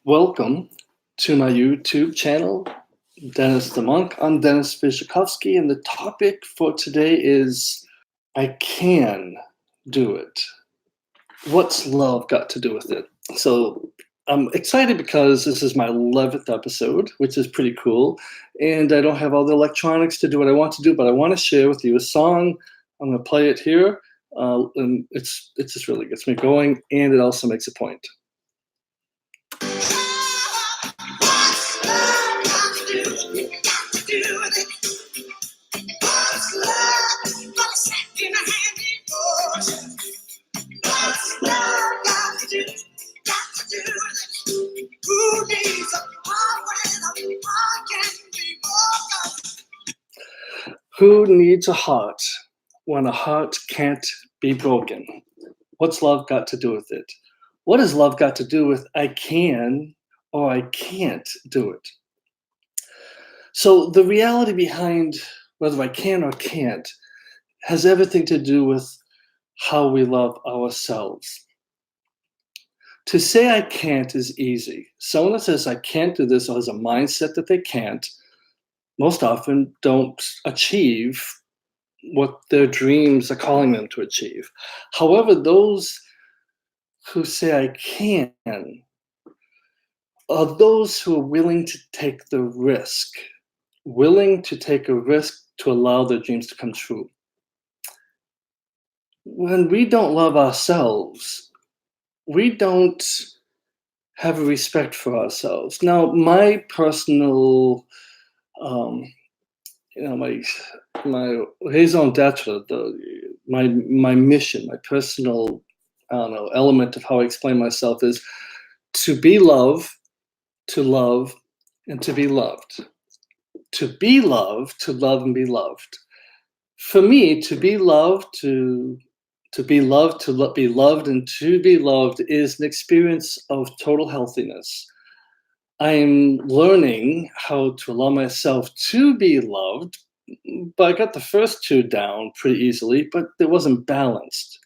Welcome to my YouTube channel, Dennis the Monk. I'm Dennis Vishakovsky, and the topic for today is I can do it. What's love got to do with it? So I'm excited because this is my 11th episode, which is pretty cool. And I don't have all the electronics to do what I want to do, but I want to share with you a song. I'm going to play it here. And it just really gets me going, and it also makes a point. Who needs a heart when a heart can't be broken? What's love got to do with it? What has love got to do with I can or I can't do it? So the reality behind whether I can or can't has everything to do with how we love ourselves. To say I can't is easy. Someone that says I can't do this or has a mindset that they can't, most often don't achieve what their dreams are calling them to achieve. However, those who say I can are those who are willing to take the risk, willing to take a risk to allow their dreams to come true. When we don't love ourselves, we don't have a respect for ourselves. Now, my personal, my raison d'etre, my mission, my personal, element of how I explain myself is to be loved, to love, and to be loved. To be loved, to love, and be loved. For me, to be loved, to be loved, be loved, and to be loved is an experience of total healthiness. I'm learning how to allow myself to be loved, but I got the first two down pretty easily, but it wasn't balanced.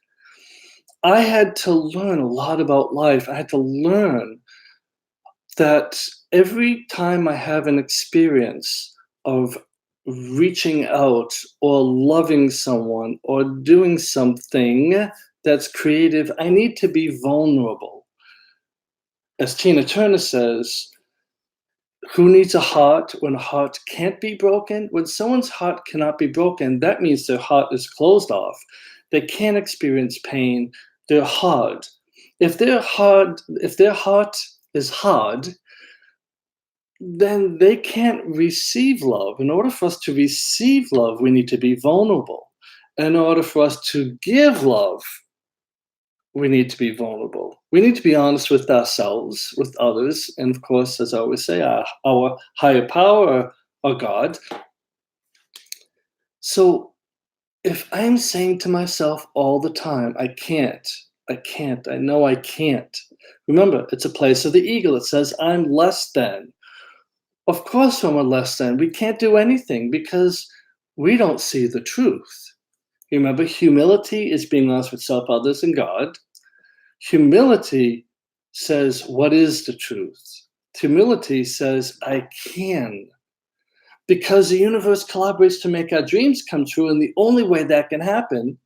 I had to learn a lot about life. I had to learn that every time I have an experience of reaching out or loving someone or doing something that's creative, I need to be vulnerable. As Tina Turner says, who needs a heart when a heart can't be broken? When someone's heart cannot be broken, that means their heart is closed off. They can't experience pain. They're hard. If their heart is hard, then they can't receive love. In order for us to receive love, we need to be vulnerable. In order for us to give love, we need to be vulnerable. We need to be honest with ourselves, with others, and of course, as I always say, our higher power, our God. So if I'm saying to myself all the time, I can't, I know I can't. Remember, it's a place of the ego that says I'm less than. Of course, when we're less than, we can't do anything because we don't see the truth. Remember, humility is being honest with self, others, and God. Humility says, what is the truth? Humility says, I can. Because the universe collaborates to make our dreams come true, and the only way that can happen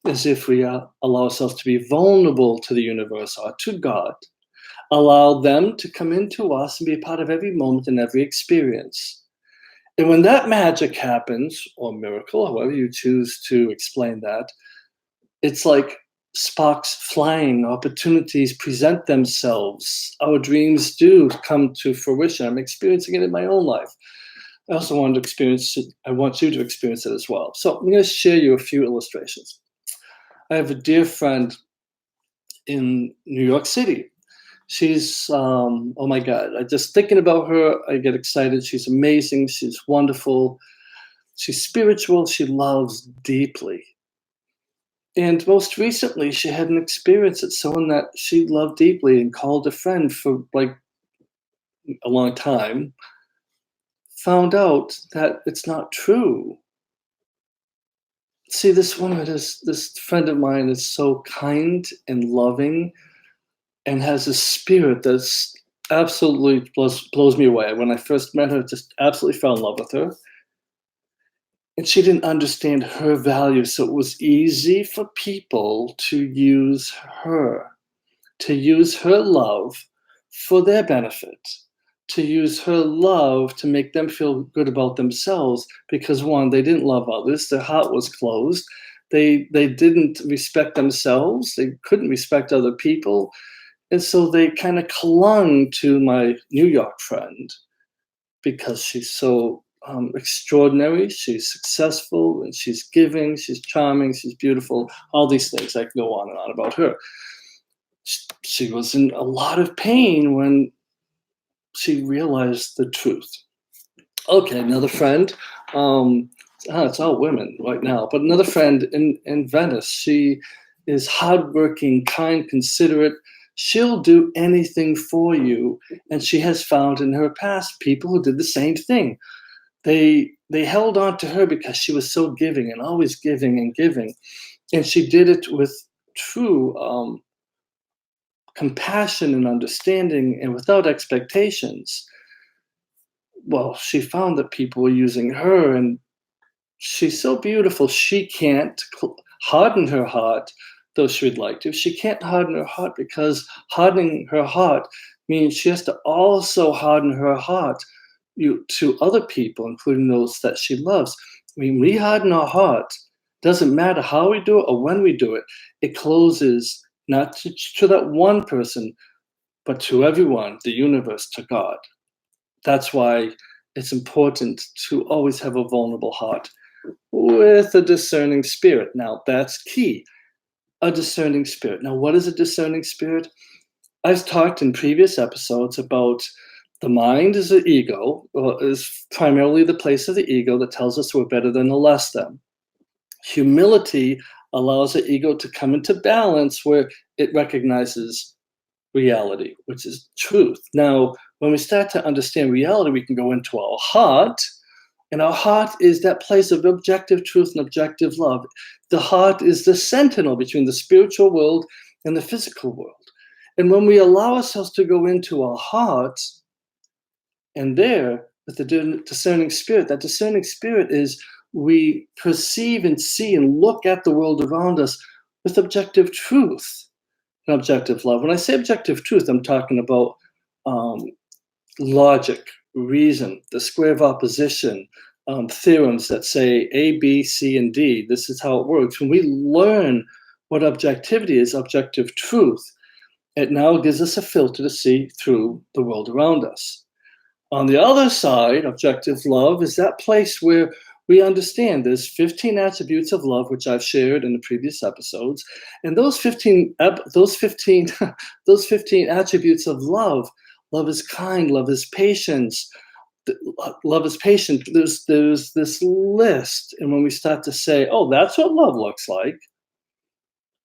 is if we allow ourselves to be vulnerable to the universe or to God. Allow them to come into us and be a part of every moment and every experience. And when that magic happens, or miracle, however you choose to explain that, it's like sparks flying, opportunities present themselves. Our dreams do come to fruition. I'm experiencing it in my own life. I also want you to experience it as well. So I'm going to share you a few illustrations. I have a dear friend in New York City. She's, oh my God, just thinking about her, I get excited. She's amazing. She's wonderful. She's spiritual. She loves deeply. And most recently, she had an experience that someone that she loved deeply and called a friend for like a long time found out that it's not true. See, this friend of mine is so kind and loving and has a spirit that's absolutely blows me away. When I first met her, just absolutely fell in love with her, and she didn't understand her value, so it was easy for people her to use her love for their benefit, to use her love to make them feel good about themselves because one, they didn't love others, their heart was closed. They didn't respect themselves, they couldn't respect other people, and so they kind of clung to my New York friend because she's so extraordinary, she's successful, and she's giving, she's charming, she's beautiful, all these things. I can go on and on about her. She was in a lot of pain when she realized the truth. Okay, another friend. It's all women right now, but another friend in Venice. She is hardworking, kind, considerate. She'll do anything for you, and she has found in her past people who did the same thing. They held on to her because she was so giving and always giving and giving, and she did it with true compassion and understanding and without expectations. Well, she found that people were using her, and she's so beautiful. She can't harden her heart, though she would like to. She can't harden her heart because hardening her heart means she has to also harden her heart to other people, including those that she loves. When we harden our heart, doesn't matter how we do it or when we do it, it closes not to that one person, but to everyone, the universe, to God. That's why it's important to always have a vulnerable heart with a discerning spirit. Now, that's key. A discerning spirit. Now, what is a discerning spirit? I've talked in previous episodes about the mind is the ego, or is primarily the place of the ego that tells us we're better than the less than. Humility allows the ego to come into balance where it recognizes reality, which is truth. Now, when we start to understand reality, we can go into our heart, and our heart is that place of objective truth and objective love. The heart is the sentinel between the spiritual world and the physical world. And when we allow ourselves to go into our hearts, and there, with the discerning spirit, that discerning spirit is we perceive and see and look at the world around us with objective truth and objective love. When I say objective truth, I'm talking about um, logic, reason, the square of opposition, theorems that say A, B, C, and D. This is how it works. When we learn what objectivity is, objective truth, it now gives us a filter to see through the world around us. On the other side, objective love is that place where we understand there's 15 attributes of love, which I've shared in the previous episodes, and those 15 those 15 attributes of love. Love is kind. Love is patience. Love is patient. There's this list, and when we start to say, "Oh, that's what love looks like,"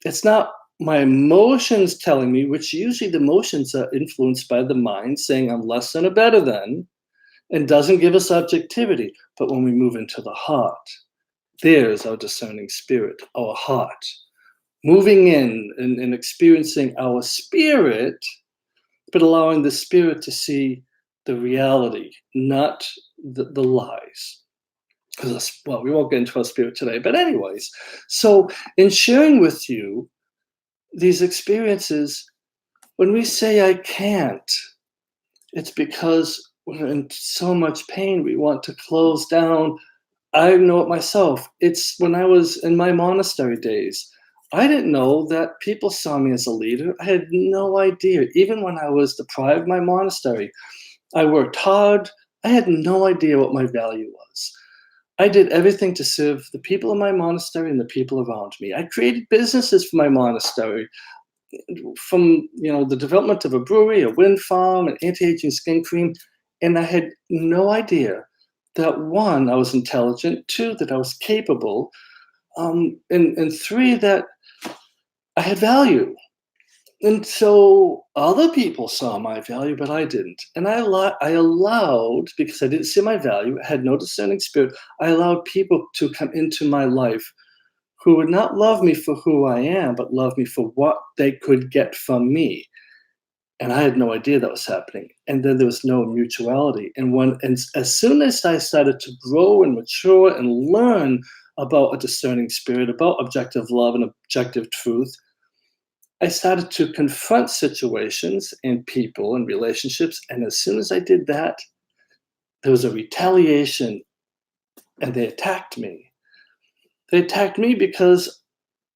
it's not my emotions telling me, which usually the emotions are influenced by the mind saying I'm less than or better than, and doesn't give us objectivity. But when we move into the heart, there's our discerning spirit, our heart, moving in and experiencing our spirit, but allowing the spirit to see the reality, not the lies. Well, we won't get into our spirit today, but anyways, so in sharing with you these experiences, when we say I can't, it's because we're in so much pain. We want to close down. I know it myself. It's when I was in my monastery days. I didn't know that people saw me as a leader. I had no idea. Even when I was deprived of my monastery, I worked hard. I had no idea what my value was. I did everything to serve the people in my monastery and the people around me. I created businesses for my monastery, from the development of a brewery, a wind farm, an anti-aging skin cream, and I had no idea that one, I was intelligent, two, that I was capable, and three, that I had value. And so other people saw my value, but I didn't. And I allowed, because I didn't see my value, I had no discerning spirit, I allowed people to come into my life who would not love me for who I am, but love me for what they could get from me. And I had no idea that was happening. And then there was no mutuality. And as soon as I started to grow and mature and learn about a discerning spirit, about objective love and objective truth, I started to confront situations and people and relationships. And as soon as I did that, there was a retaliation and they attacked me. They attacked me because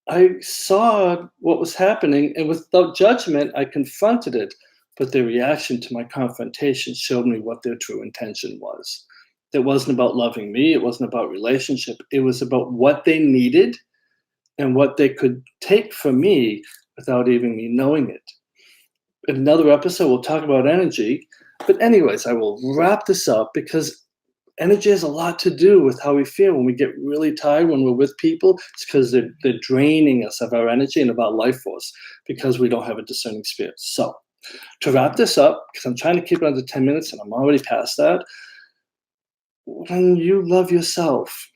I saw what was happening, and without judgment, I confronted it. But their reaction to my confrontation showed me what their true intention was. It wasn't about loving me, it wasn't about relationship, it was about what they needed and what they could take from me without even me knowing it. In another episode, we'll talk about energy. But, anyways, I will wrap this up because energy has a lot to do with how we feel when we get really tired when we're with people. It's because they're draining us of our energy and of our life force because we don't have a discerning spirit. So, to wrap this up, because I'm trying to keep it under 10 minutes and I'm already past that, when you love yourself,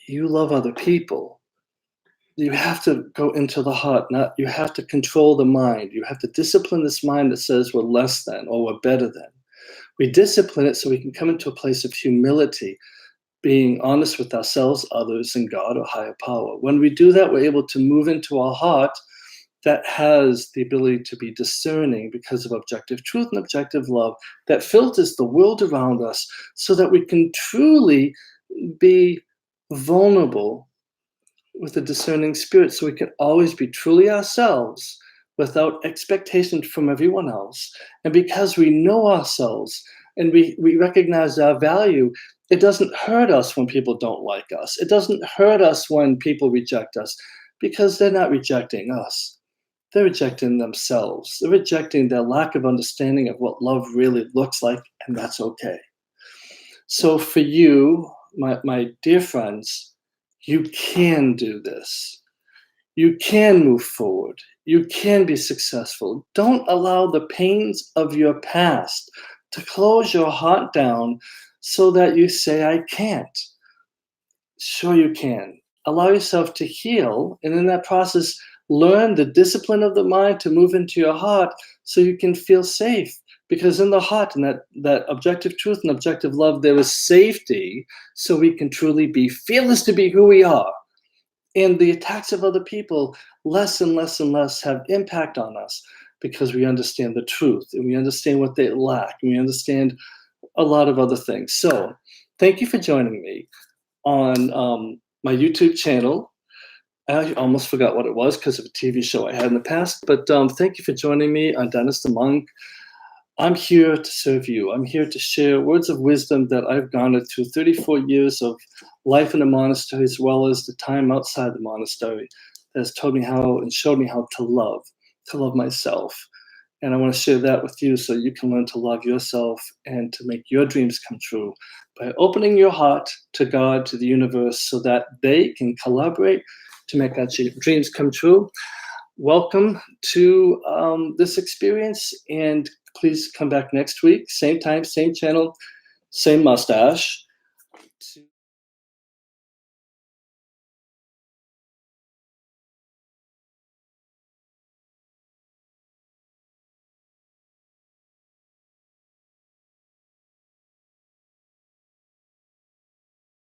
you love other people. You have to go into the heart, not you have to control the mind. You have to discipline this mind that says we're less than or we're better than. We discipline it so we can come into a place of humility, being honest with ourselves, others, and God or higher power. When we do that, we're able to move into a heart that has the ability to be discerning because of objective truth and objective love that filters the world around us so that we can truly be vulnerable with a discerning spirit, so we can always be truly ourselves without expectation from everyone else. And because we know ourselves and we recognize our value, it doesn't hurt us when people don't like us. It doesn't hurt us when people reject us because they're not rejecting us. They're rejecting themselves. They're rejecting their lack of understanding of what love really looks like, and that's okay. So for you, my dear friends, you can do this. You can move forward. You can be successful. Don't allow the pains of your past to close your heart down so that you say, I can't. Sure, you can. Allow yourself to heal, and in that process, learn the discipline of the mind to move into your heart so you can feel safe. Because in the heart and that objective truth and objective love, there is safety so we can truly be fearless to be who we are. And the attacks of other people, less and less and less, have impact on us because we understand the truth and we understand what they lack and we understand a lot of other things. So thank you for joining me on my YouTube channel. I almost forgot what it was because of a TV show I had in the past, but thank you for joining me on Dennis the Monk. I'm here to serve you. I'm here to share words of wisdom that I've garnered through 34 years of life in a monastery, as well as the time outside the monastery, that has told me how and showed me how to love myself. And I want to share that with you so you can learn to love yourself and to make your dreams come true by opening your heart to God, to the universe, so that they can collaborate to make our dreams come true. Welcome to this experience, and please come back next week. Same time, same channel, same mustache.